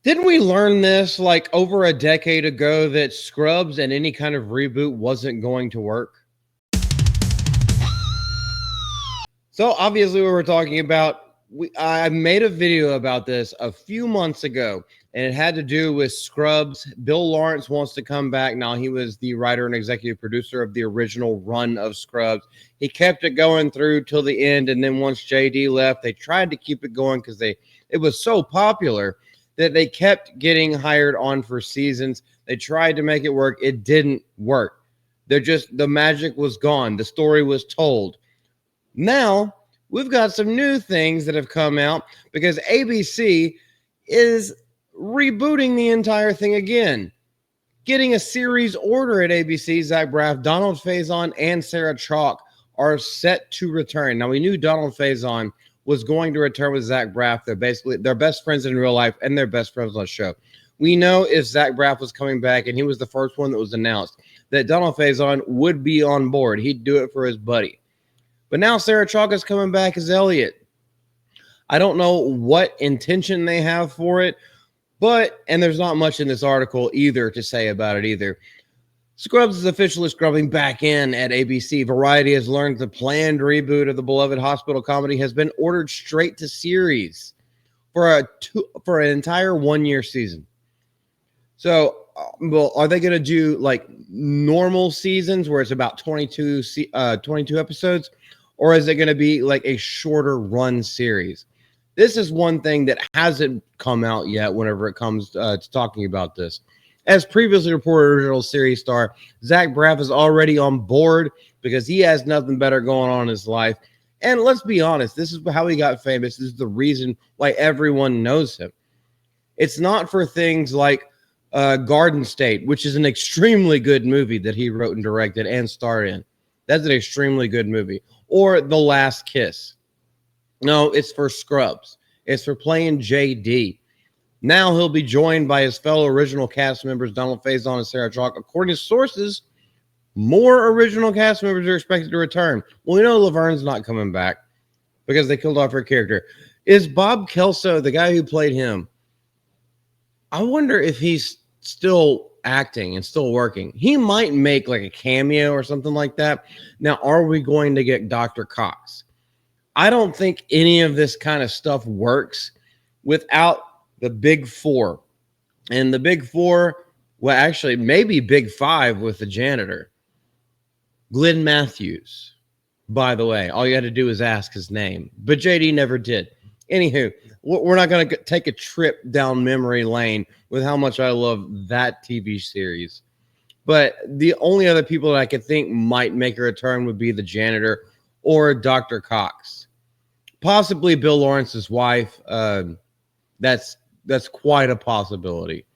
Didn't we learn this like over a decade ago that Scrubs and any kind of reboot wasn't going to work? So obviously, we were talking about. I made a video about this a few months ago, and it had to do with Scrubs. Bill Lawrence wants to come back now. He was the writer and executive producer of the original run of Scrubs. He kept it going through till the end, and then once JD left, they tried to keep it going because it was so popular that they kept getting hired on for seasons. They tried to make it work. It didn't work. The magic was gone. The story was told. Now, we've got some new things that have come out because ABC is rebooting the entire thing again. Getting a series order at ABC, Zach Braff, Donald Faison, and Sarah Chalk are set to return. Now, we knew Donald Faison was going to return with Zach Braff. They're best friends in real life, and they're best friends on the show. We know if Zach Braff was coming back, and he was the first one that was announced, that Donald Faison would be on board. He'd do it for his buddy. But now Sarah Chalk is coming back as Elliot. I don't know what intention they have for it, and there's not much in this article either to say about it either. Scrubs is officially scrubbing back in at ABC. Variety has learned the planned reboot of the beloved hospital comedy has been ordered straight to series for an entire 1-year season. So, are they going to do like normal seasons where it's about 22 episodes? Or is it going to be like a shorter run series? This is one thing that hasn't come out yet whenever it comes to talking about this. As previously reported, original series star Zach Braff is already on board because he has nothing better going on in his life. And let's be honest, this is how he got famous. This is the reason why everyone knows him. It's not for things like Garden State, which is an extremely good movie that he wrote and directed and starred in. That's an extremely good movie. Or The Last Kiss. No, it's for Scrubs. It's for playing JD. Now he'll be joined by his fellow original cast members, Donald Faison and Sarah Chalk. According to sources, more original cast members are expected to return. Well, we know Laverne's not coming back because they killed off her character. Is Bob Kelso, the guy who played him, I wonder if he's still acting and still working. He might make like a cameo or something like that. Now, are we going to get Dr. Cox? I don't think any of this kind of stuff works without the big four. And the big four, well, actually, maybe big five with the janitor. Glenn Matthews, by the way. All you had to do is ask his name. But JD never did. Anywho, we're not going to take a trip down memory lane with how much I love that TV series. But the only other people that I could think might make a return would be the janitor or Dr. Cox. Possibly Bill Lawrence's wife. That's quite a possibility.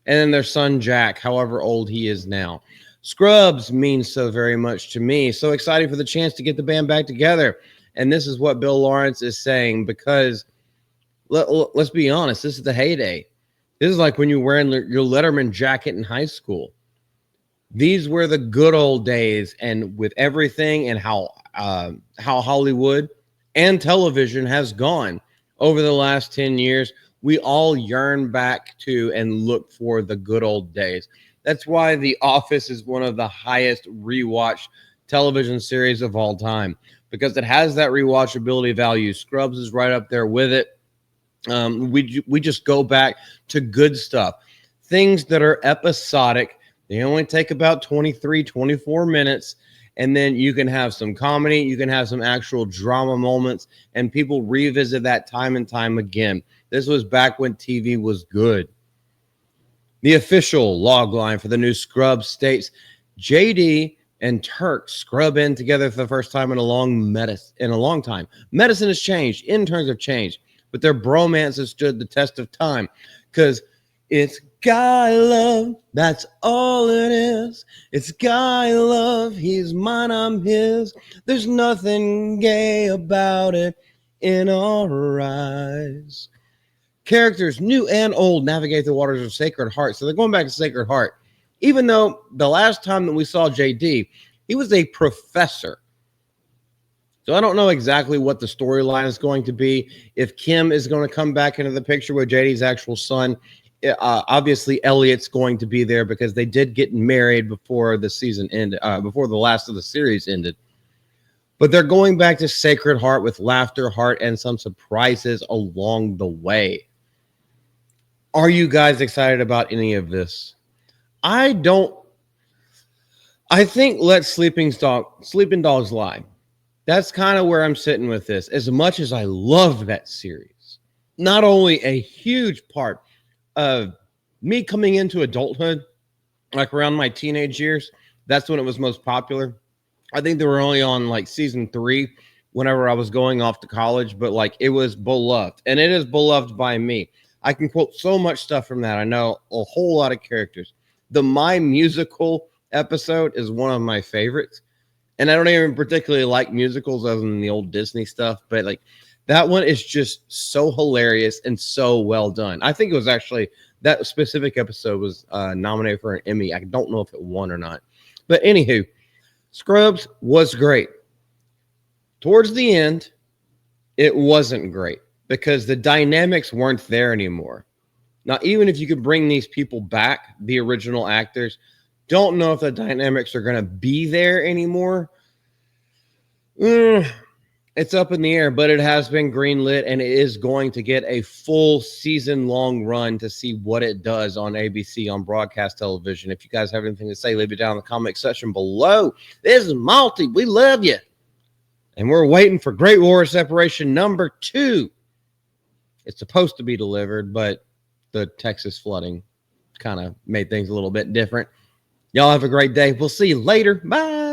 And then their son, Jack, however old he is now. Scrubs means so very much to me. So excited for the chance to get the band back together. And this is what Bill Lawrence is saying because let's be honest, this is the heyday. This is like when you were wearing your Letterman jacket in high school. These were the good old days, and with everything and how Hollywood and television has gone over the last 10 years, we all yearn back to and look for the good old days. That's why The Office is one of the highest rewatched television series of all time, because it has that rewatchability value. Scrubs is right up there with it. We just go back to good stuff. Things that are episodic. They only take about 23, 24 minutes. And then you can have some comedy. You can have some actual drama moments. And people revisit that time and time again. This was back when TV was good. The official log line for the new Scrubs states JD and Turk scrub in together for the first time in a long time. Medicine has changed. Interns have changed. But their bromance has stood the test of time. Because it's guy love. That's all it is. It's guy love. He's mine, I'm his. There's nothing gay about it in our eyes. Characters, new and old, navigate the waters of Sacred Heart. So they're going back to Sacred Heart. Even though the last time that we saw JD, he was a professor. So I don't know exactly what the storyline is going to be. If Kim is going to come back into the picture with JD's actual son. Obviously, Elliot's going to be there because they did get married before the season ended, before the last of the series ended. But they're going back to Sacred Heart with Laughter Heart and some surprises along the way. Are you guys excited about any of this? I don't. I think Let Sleeping Dogs Lie. That's kind of where I'm sitting with this. As much as I love that series, not only a huge part of me coming into adulthood, like around my teenage years, that's when it was most popular. I think they were only on like season 3 whenever I was going off to college, but like it was beloved, and it is beloved by me. I can quote so much stuff from that. I know a whole lot of characters. The My Musical episode is one of my favorites, and I don't even particularly like musicals other than the old Disney stuff, but like that one is just so hilarious and so well done. I think it was actually that specific episode was nominated for an Emmy. I don't know if it won or not, but anywho, Scrubs was great. Towards the end, it wasn't great because the dynamics weren't there anymore. Now, even if you could bring these people back, the original actors, don't know if the dynamics are going to be there anymore. It's up in the air, but it has been greenlit, and it is going to get a full season-long run to see what it does on ABC on broadcast television. If you guys have anything to say, leave it down in the comment section below. This is Malty. We love you. And we're waiting for Great War Separation number 2. It's supposed to be delivered, but the Texas flooding kind of made things a little bit different. Y'all have a great day. We'll see you later. Bye.